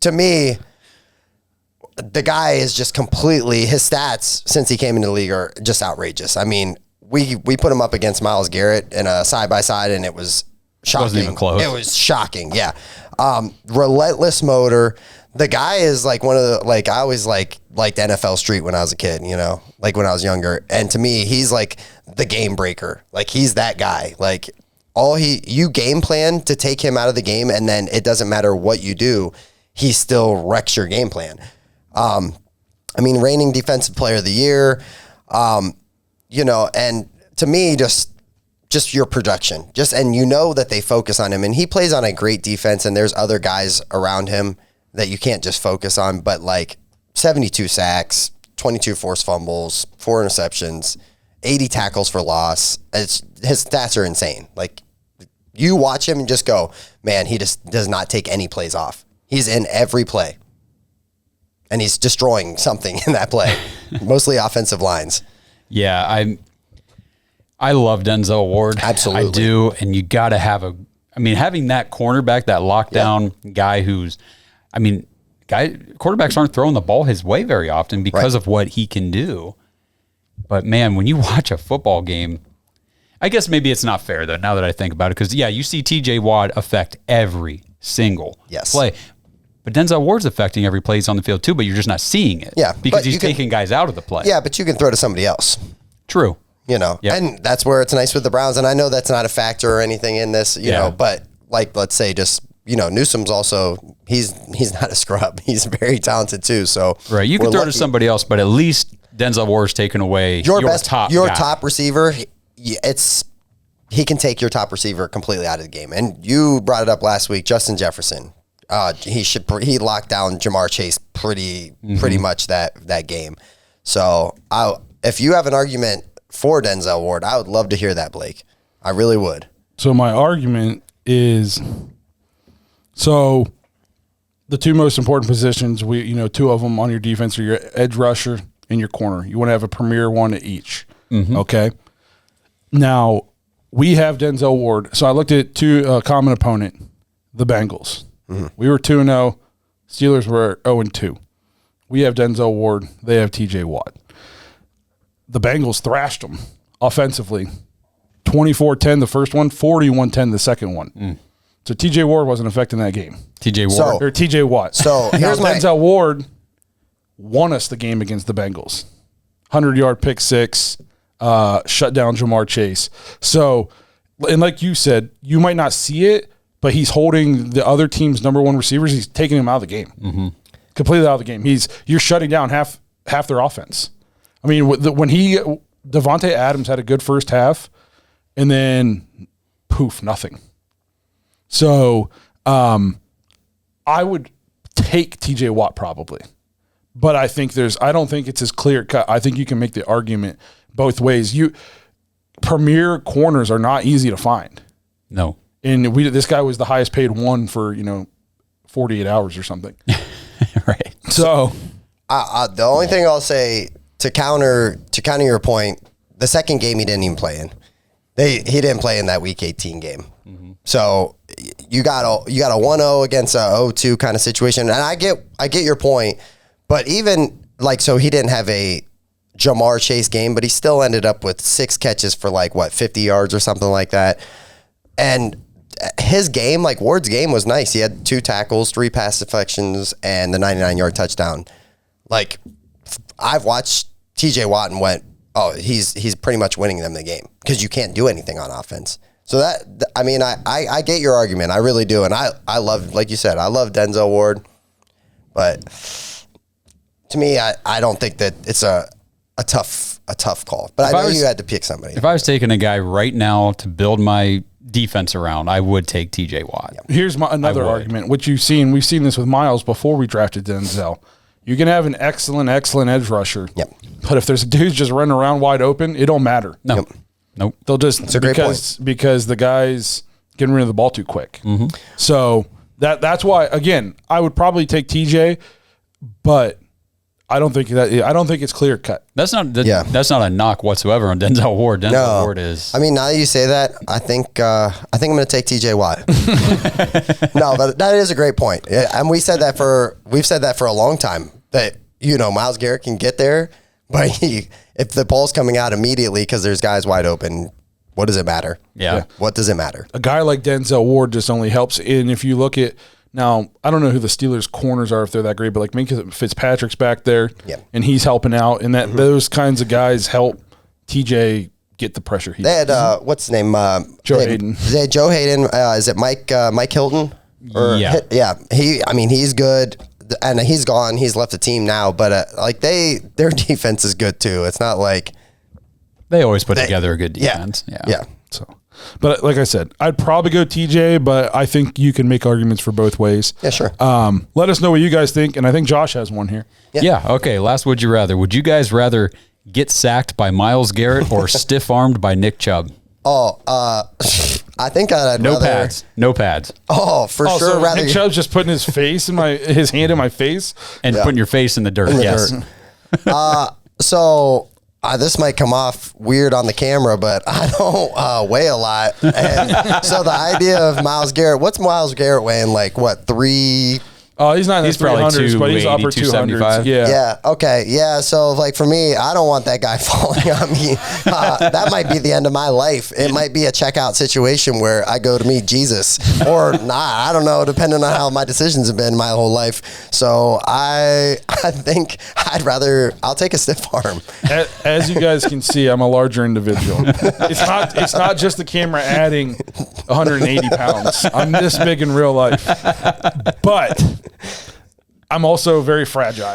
To me, the guy is just completely, his stats since he came into the league are just outrageous. I mean, we put him up against Myles Garrett in a side-by-side, and it was shocking. Wasn't even close. It was shocking, yeah. Relentless motor. The guy is like one of the, like, I always liked NFL Street when I was a kid, like when I was younger. And to me, he's like the game breaker. Like, he's that guy. Like, you game plan to take him out of the game, and then it doesn't matter what you do, he still wrecks your game plan. Reigning defensive player of the year, and to me, just your production, and that they focus on him, and he plays on a great defense, and there's other guys around him that you can't just focus on, but like 72 sacks, 22 forced fumbles, 4 interceptions, 80 tackles for loss. His stats are insane. Like, you watch him and just go, man, he just does not take any plays off. He's in every play. And he's destroying something in that play, mostly offensive lines. Yeah, I love Denzel Ward. Absolutely. I do, and you got to have having that cornerback, that lockdown guy quarterbacks aren't throwing the ball his way very often because of what he can do. But man, when you watch a football game, I guess maybe it's not fair though, now that I think about it, because you see TJ Watt affect every single play. But Denzel Ward's affecting every play he's on the field too, but you're just not seeing it. Yeah. Because he's taking guys out of the play. Yeah, but you can throw to somebody else. True. And that's where it's nice with the Browns. And I know that's not a factor or anything in this, but like, let's say just, Newsom's also, he's not a scrub. He's very talented too. So right. You can throw to somebody else, but at least Denzel Ward's taken away your top receiver. He can take your top receiver completely out of the game. And you brought it up last week, Justin Jefferson. He locked down Jamar Chase pretty much that game. So if you have an argument for Denzel Ward, I would love to hear that, Blake. I really would. So my argument is, the two most important positions, two of them on your defense are your edge rusher and your corner. You want to have a premier one at each. Mm-hmm. Okay. Now we have Denzel Ward. So I looked at two common opponent, the Bengals. Mm-hmm. We were 2-0. Steelers were 0-2. We have Denzel Ward. They have TJ Watt. The Bengals thrashed them offensively. 24-10 the first one, 41-10 the second one. Mm. So TJ Ward wasn't affecting that game. TJ Watt. So here's Denzel Ward won us the game against the Bengals. 100-yard pick six, shut down Jamar Chase. So, and like you said, you might not see it, but he's holding the other team's number one receivers. He's taking them out of the game, completely out of the game. You're shutting down half their offense. I mean, Devontae Adams had a good first half, and then poof, nothing. So, I would take TJ Watt probably, but I don't think it's as clear cut. I think you can make the argument both ways. Premier corners are not easy to find. No. And this guy was the highest paid one for 48 hours or something. Right. So the only thing I'll say to counter your point, the second game he didn't even play in. He didn't play in that Week 18 game. Mm-hmm. So you got a 1-0 against a 0-2 kind of situation, and I get your point, but even like, so he didn't have a Jamar Chase game, but he still ended up with 6 catches for 50 yards or something like that. And his game, like Ward's game, was nice. He had 2 tackles, 3 pass deflections, and the 99-yard touchdown. Like, I've watched TJ Watt and went, oh, he's pretty much winning them the game because you can't do anything on offense. So I get your argument. I really do. And I love, like you said, I love Denzel Ward. But to me, I don't think that it's a tough call. But I know you had to pick somebody. If I was taking a guy right now to build my defense around, I would take TJ Watt. Here's another argument, which we've seen this with Miles before we drafted Denzel. You can have an excellent edge rusher. Yep. But if there's dudes just running around wide open, it don't matter. No. Yep. Nope. They'll just That's a great point. because the guy's getting rid of the ball too quick. Mm-hmm. So that's why, again, I would probably take TJ, but I don't think it's clear cut. That's not a knock whatsoever on Denzel Ward. Ward is. I mean, now that you say that, I think I'm going to take TJ Watt. No, but that is a great point. Yeah, and we've said that for a long time that Myles Garrett can get there, but if the ball's coming out immediately because there's guys wide open, what does it matter? Yeah. What does it matter? A guy like Denzel Ward just only helps. And if you look at now, I don't know who the Steelers' corners are if they're that great, but like Minkah Fitzpatrick's back there, and he's helping out, and that those kinds of guys help TJ get the pressure. They had what's his name? Joe Hayden. They had Joe Hayden. Is it Mike Hilton? Yeah. He's good, and he's gone. He's left the team now, but their defense is good too. It's not like they always put together a good defense. Yeah. So, but like I said, I'd probably go TJ, but I think you can make arguments for both ways. Yeah, sure. Let us know what you guys think, and I think Josh has one here. Yeah. Okay. Last would you rather? Would you guys rather get sacked by Myles Garrett or stiff armed by Nick Chubb? Oh, I think I'd No rather, pads. No pads. Oh, for sure. So Rather Nick Chubb's just putting his hand in my face. And putting your face in the dirt. Yes. So this might come off weird on the camera, but I don't weigh a lot. And so the idea of Myles Garrett, what's Myles Garrett weighing? Like what, 3? Oh, he's not in the He's probably 300s, but he's upper 200s. Yeah. Yeah. Okay. Yeah. So like for me, I don't want that guy falling on me. That might be the end of my life. It might be a checkout situation where I go to meet Jesus or not. I don't know, depending on how my decisions have been my whole life. So I think I'll take a stiff arm. As you guys can see, I'm a larger individual. It's not just the camera adding 180 pounds. I'm this big in real life. But I'm also very fragile.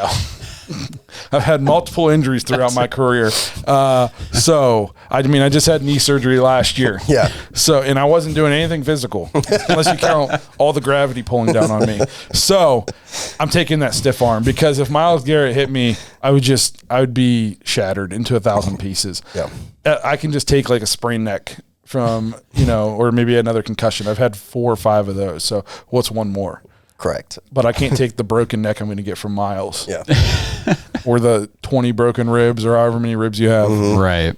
I've had multiple injuries throughout my career. So, I just had knee surgery last year. Yeah. So, and I wasn't doing anything physical unless you count all the gravity pulling down on me. So, I'm taking that stiff arm because if Myles Garrett hit me, I would be shattered into 1,000 pieces. Yeah. I can just take like a sprained neck from, or maybe another concussion. I've had 4 or 5 of those. So, what's one more? Correct. But I can't take the broken neck I'm going to get from Miles. Yeah. Or the 20 broken ribs or however many ribs you have. Right.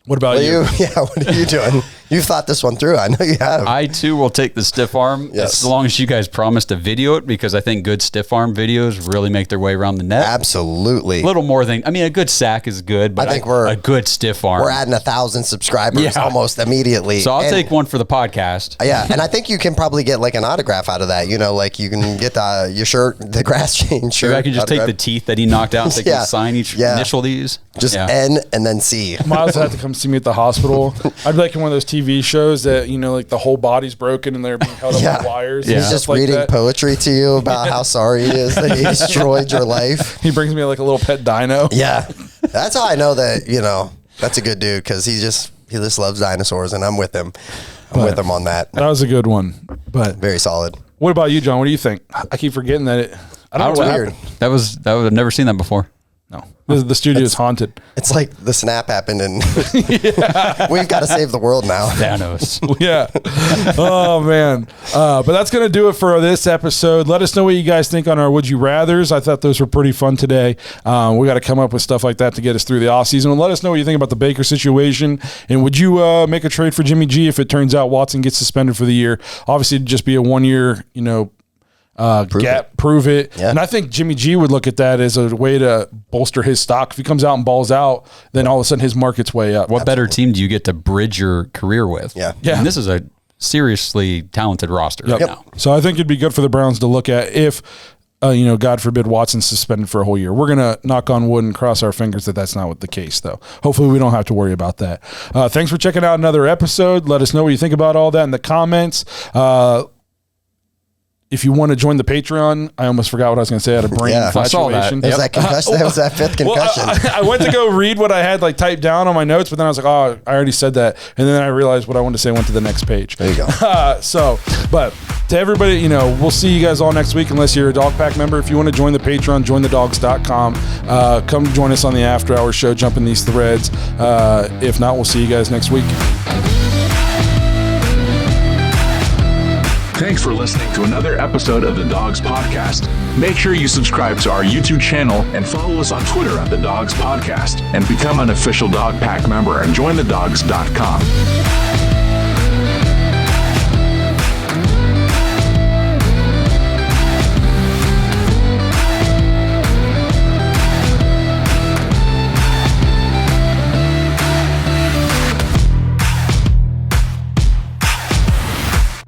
What about you? What are you doing? You thought this one through. I know you have. I too will take the stiff arm as long as you guys promise to video it, because I think good stiff arm videos really make their way around the net. Absolutely. A little more than, a good sack is good, but I think a good stiff arm. We're adding 1,000 subscribers almost immediately. So I'll take one for the podcast. Yeah, and I think you can probably get like an autograph out of that. Like you can get your shirt, the grass chain shirt. Maybe I can just take the teeth that he knocked out and sign each initial these. Just N and then C. Miles had to come see me at the hospital. I'd be like in one of those TV shows that, like the whole body's broken and they're being held up by wires. He's just reading poetry to you about how sorry he is that he destroyed your life. He brings me like a little pet dino. Yeah. That's how I know that, that's a good dude, because he just loves dinosaurs, and I'm with him. I'm with him on that. That was a good one. But very solid. What about you, John? What do you think? I keep forgetting that I don't know what weird. That was I've never seen that before. No, the studio is haunted. It's like the snap happened and we've got to save the world now. Thanos. Yeah. Oh, man. But that's going to do it for this episode. Let us know what you guys think on our Would You Rathers. I thought those were pretty fun today. We got to come up with stuff like that to get us through the offseason. And let us know what you think about the Baker situation. And would you make a trade for Jimmy G if it turns out Watson gets suspended for the year? Obviously, it'd just be a 1 year, prove it. Yeah. And I think Jimmy G would look at that as a way to bolster his stock. If he comes out and balls out, then all of a sudden his market's way up. What better team do you get to bridge your career with? Yeah. And this is a seriously talented roster right now. So I think it'd be good for the Browns to look at if, God forbid, Watson's suspended for a whole year. We're going to knock on wood and cross our fingers that that's not the case, though. Hopefully we don't have to worry about that. Thanks for checking out another episode. Let us know what you think about all that in the comments. If you want to join the Patreon, I almost forgot what I was going to say. I had a brain fluctuation. That was that concussion. That was that fifth concussion. Well, I went to go read what I had typed down on my notes, but then I was like, oh, I already said that. And then I realized what I wanted to say went to the next page. There you go. But to everybody, we'll see you guys all next week unless you're a Dog Pack member. If you want to join the Patreon, jointhedawgs.com. Come join us on the After Hours show, jump in these threads. If not, we'll see you guys next week. Thanks for listening to another episode of the Dawgs Podcast. Make sure you subscribe to our YouTube channel and follow us on Twitter at the Dawgs Podcast and become an official Dog Pack member and join thedawgs.com.